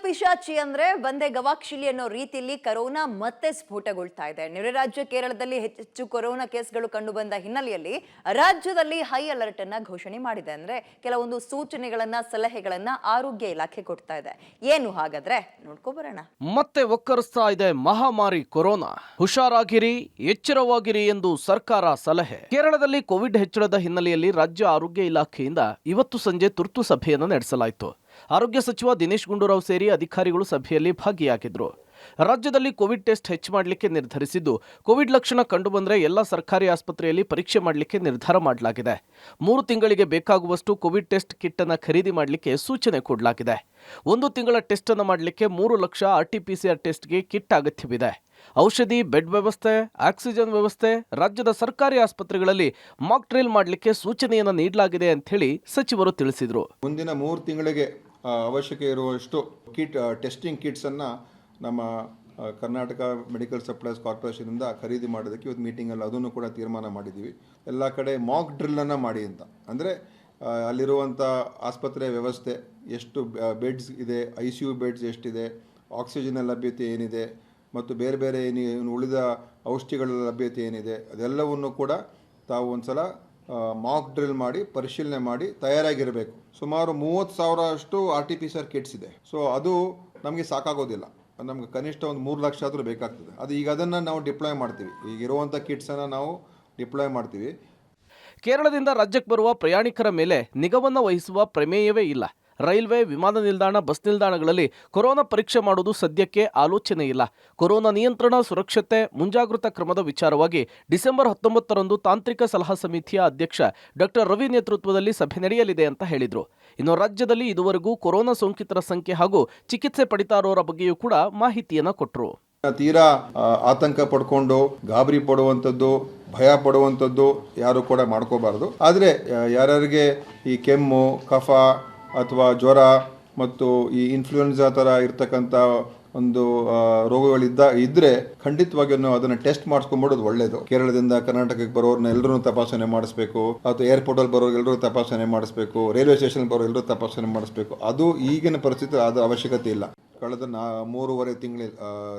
ಪಿಶಾಚಿ ಅಂದ್ರೆ ಬಂದೆ ಗವಾಕ್ಷಿಲಿ ಅನ್ನೋ ರೀತಿಯಲ್ಲಿ ಕೊರೋನಾ ಮತ್ತೆ ಸ್ಫೋಟಗೊಳ್ತಾ ಇದೆ. ನೆರೆ ರಾಜ್ಯ ಕೇರಳದಲ್ಲಿ ಹೆಚ್ಚು ಕೊರೋನಾ ಕೇಸ್ಗಳು ಕಂಡು ಬಂದ ಹಿನ್ನೆಲೆಯಲ್ಲಿ ರಾಜ್ಯದಲ್ಲಿ ಹೈ ಅಲರ್ಟ್ ಅನ್ನ ಘೋಷಣೆ ಮಾಡಿದೆ. ಅಂದ್ರೆ ಕೆಲವೊಂದು ಸೂಚನೆಗಳನ್ನ ಸಲಹೆಗಳನ್ನ ಆರೋಗ್ಯ ಇಲಾಖೆ ಕೊಡ್ತಾ ಇದೆ. ಏನು ಹಾಗಾದ್ರೆ ನೋಡ್ಕೊ ಬರೋಣ. ಮತ್ತೆ ಒಕ್ಕರಿಸ್ತಾ ಇದೆ ಮಹಾಮಾರಿ ಕೊರೋನಾ. ಹುಷಾರಾಗಿರಿ, ಎಚ್ಚರವಾಗಿರಿ ಎಂದು ಸರ್ಕಾರ ಸಲಹೆ. ಕೇರಳದಲ್ಲಿ ಕೋವಿಡ್ ಹೆಚ್ಚಳದ ಹಿನ್ನೆಲೆಯಲ್ಲಿ ರಾಜ್ಯ ಆರೋಗ್ಯ ಇಲಾಖೆಯಿಂದ ಇವತ್ತು ಸಂಜೆ ತುರ್ತು ಸಭೆಯನ್ನು ನಡೆಸಲಾಯಿತು. ಆರೋಗ್ಯ ಸಚಿವ ದಿನೇಶ್ ಗುಂಡೂರಾವ್ ಸೇರಿ ಅಧಿಕಾರಿಗಳು ಸಭೆಯಲ್ಲಿ ಭಾಗಿಯಾಗಿದ್ರು. ರಾಜ್ಯದಲ್ಲಿ ಕೋವಿಡ್ ಟೆಸ್ಟ್ ಹೆಚ್ಚು ಮಾಡಲಿಕ್ಕೆ ನಿರ್ಧರಿಸಿದ್ದು, ಕೋವಿಡ್ ಲಕ್ಷಣ ಕಂಡುಬಂದರೆ ಎಲ್ಲ ಸರ್ಕಾರಿ ಆಸ್ಪತ್ರೆಯಲ್ಲಿ ಪರೀಕ್ಷೆ ಮಾಡಲಿಕ್ಕೆ ನಿರ್ಧಾರ ಮಾಡಲಾಗಿದೆ. 3 ತಿಂಗಳಿಗೆ ಬೇಕಾಗುವಷ್ಟು ಕೋವಿಡ್ ಟೆಸ್ಟ್ ಕಿಟ್ ಅನ್ನು ಖರೀದಿ ಮಾಡಲಿಕ್ಕೆ ಸೂಚನೆ ಕೊಡಲಾಗಿದೆ. 1 ತಿಂಗಳ ಟೆಸ್ಟ್ ಅನ್ನು ಮಾಡಲಿಕ್ಕೆ 3 ಲಕ್ಷ RT-PCR ಟೆಸ್ಟ್ಗೆ ಕಿಟ್ ಅಗತ್ಯವಿದೆ. ಔಷಧಿ, ಬೆಡ್ ವ್ಯವಸ್ಥೆ, ಆಕ್ಸಿಜನ್ ವ್ಯವಸ್ಥೆ, ರಾಜ್ಯದ ಸರ್ಕಾರಿ ಆಸ್ಪತ್ರೆಗಳಲ್ಲಿ ಮಾಕ್ ಡ್ರಿಲ್ ಮಾಡಲಿಕ್ಕೆ ಸೂಚನೆಯನ್ನು ನೀಡಲಾಗಿದೆ ಅಂತ ಹೇಳಿ ಸಚಿವರು ತಿಳಿಸಿದರು. ಮುಂದಿನ 3 ತಿಂಗಳಿಗೆ ಅವಶ್ಯಕ ಇರುವಷ್ಟು ಟೆಸ್ಟಿಂಗ್ ಕಿಟ್ಸ್ ಅನ್ನ ನಮ್ಮ ಕರ್ನಾಟಕ ಮೆಡಿಕಲ್ ಸಪ್ಲೈಸ್ ಕಾರ್ಪೊರೇಷನಿಂದ ಖರೀದಿ ಮಾಡೋದಕ್ಕೆ ಇವತ್ತು ಮೀಟಿಂಗಲ್ಲಿ ಅದನ್ನು ಕೂಡ ತೀರ್ಮಾನ ಮಾಡಿದ್ದೀವಿ. ಎಲ್ಲ ಕಡೆ ಮಾಕ್ ಡ್ರಿಲ್ಲನ್ನು ಮಾಡಿ ಅಂತ, ಅಂದರೆ ಅಲ್ಲಿರುವಂಥ ಆಸ್ಪತ್ರೆ ವ್ಯವಸ್ಥೆ, ಎಷ್ಟು ಬೆಡ್ಸ್ ಇದೆ, ICU ಬೆಡ್ಸ್ ಎಷ್ಟಿದೆ, ಆಕ್ಸಿಜನ್ ಲಭ್ಯತೆ ಏನಿದೆ ಮತ್ತು ಬೇರೆ ಬೇರೆ ಉಳಿದ ಔಷಧಿಗಳ ಲಭ್ಯತೆ ಏನಿದೆ, ಅದೆಲ್ಲವನ್ನು ಕೂಡ ತಾವು ಒಂದು ಸಲ ಮಾಕ್ ಡ್ರಿಲ್ ಮಾಡಿ ಪರಿಶೀಲನೆ ಮಾಡಿ ತಯಾರಾಗಿರಬೇಕು. ಸುಮಾರು 30,000 ಅಷ್ಟು RT-PCR ಕಿಟ್ಸ್ ಇದೆ. ಸೊ ಅದು ನಮಗೆ ಸಾಕಾಗೋದಿಲ್ಲ, ನಮ್ಗೆ ಕನಿಷ್ಠ ಒಂದು 3 ಲಕ್ಷ ಆದರೂ ಬೇಕಾಗ್ತದೆ. ಅದು ಈಗ ಅದನ್ನು ನಾವು ಡಿಪ್ಲಾಯ್ ಮಾಡ್ತೀವಿ. ಈಗ ಇರುವಂಥ ಕಿಟ್ಸನ್ನು ನಾವು ಡಿಪ್ಲಾಯ್ ಮಾಡ್ತೀವಿ. ಕೇರಳದಿಂದ ರಾಜ್ಯಕ್ಕೆ ಬರುವ ಪ್ರಯಾಣಿಕರ ಮೇಲೆ ನಿಗಾವನ್ನು ವಹಿಸುವ ಪ್ರಮೇಯವೇ ಇಲ್ಲ. ರೈಲ್ವೆ, ವಿಮಾನ ನಿಲ್ದಾಣ, ಬಸ್ ನಿಲ್ದಾಣಗಳಲ್ಲಿ ಕೊರೋನಾ ಪರೀಕ್ಷೆ ಮಾಡುವುದು ಸದ್ಯಕ್ಕೆ ಆಲೋಚನೆ ಇಲ್ಲ. ಕೊರೋನಾ ನಿಯಂತ್ರಣ, ಸುರಕ್ಷತೆ, ಮುಂಜಾಗೃತಾ ಕ್ರಮದ ವಿಚಾರವಾಗಿ ಡಿಸೆಂಬರ್ 19ರಂದು ತಾಂತ್ರಿಕ ಸಲಹಾ ಸಮಿತಿಯ ಅಧ್ಯಕ್ಷ ಡಾಕ್ಟರ್ ರವಿ ನೇತೃತ್ವದಲ್ಲಿ ಸಭೆ ನಡೆಯಲಿದೆ ಅಂತ ಹೇಳಿದರು. ಇನ್ನು ರಾಜ್ಯದಲ್ಲಿ ಇದುವರೆಗೂ ಕೊರೋನಾ ಸೋಂಕಿತರ ಸಂಖ್ಯೆ ಹಾಗೂ ಚಿಕಿತ್ಸೆ ಪಡಿತಾ ಇರೋರ ಬಗ್ಗೆಯೂ ಕೂಡ ಮಾಹಿತಿಯನ್ನು ಕೊಟ್ಟರು. ತೀರಾ ಆತಂಕ ಪಡ್ಕೊಂಡು ಗಾಬರಿ ಪಡುವಂಥದ್ದು, ಭಯ ಪಡುವಂಥದ್ದು ಯಾರು ಕೂಡ ಮಾಡ್ಕೋಬಾರ್ದು. ಆದರೆ ಯಾರ್ಯಾರಿಗೆ ಈ ಕೆಮ್ಮು, ಕಫ ಅಥವಾ ಜ್ವರ ಮತ್ತು ಈ ಇನ್ಫ್ಲೂಯೆನ್ಸಾ ಥರ ಇರ್ತಕ್ಕಂಥ ಒಂದು ಇದ್ದರೆ ಖಂಡಿತವಾಗಿಯೂ ಅದನ್ನು ಟೆಸ್ಟ್ ಮಾಡಿಸ್ಕೊಂಡ್ಬಿಡೋದು ಒಳ್ಳೆಯದು. ಕೇರಳದಿಂದ ಕರ್ನಾಟಕಕ್ಕೆ ಬರೋರನ್ನ ಎಲ್ಲರೂ ತಪಾಸಣೆ ಮಾಡಿಸ್ಬೇಕು, ಅಥವಾ ಏರ್ಪೋರ್ಟಲ್ಲಿ ಬರೋರು ಎಲ್ಲರೂ ತಪಾಸಣೆ ಮಾಡಿಸ್ಬೇಕು, ರೈಲ್ವೆ ಸ್ಟೇಷನ್ ಬರೋರು ಎಲ್ಲರೂ ತಪಾಸಣೆ ಮಾಡಿಸ್ಬೇಕು. ಅದು ಈಗಿನ ಪರಿಸ್ಥಿತಿ ಅದು ಅವಶ್ಯಕತೆ ಇಲ್ಲ. ಕಳೆದ 3.5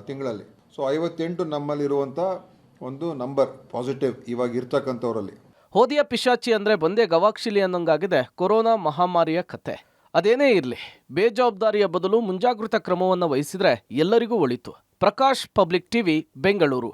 ತಿಂಗಳಲ್ಲಿ 58 ನಮ್ಮಲ್ಲಿರುವಂಥ ಒಂದು ನಂಬರ್ ಪಾಸಿಟಿವ್ ಇವಾಗ ಇರ್ತಕ್ಕಂಥವರಲ್ಲಿ. ಹೋದಿಯ ಪಿಶಾಚಿ ಅಂದ್ರೆ ಬಂದೆ ಗವಾಕ್ಷಿಲಿ ಅನ್ನಂಗಾಗಿದೆ ಕೊರೋನಾ ಮಹಾಮಾರಿಯ ಕತೆ. ಅದೇನೇ ಇರಲಿ, ಬೇಜವಾಬ್ದಾರಿಯ ಬದಲು ಮುಂಜಾಗೃತಾ ಕ್ರಮವನ್ನು ವಹಿಸಿದ್ರೆ ಎಲ್ಲರಿಗೂ ಒಳಿತು. Prakash, public TV, Bengaluru.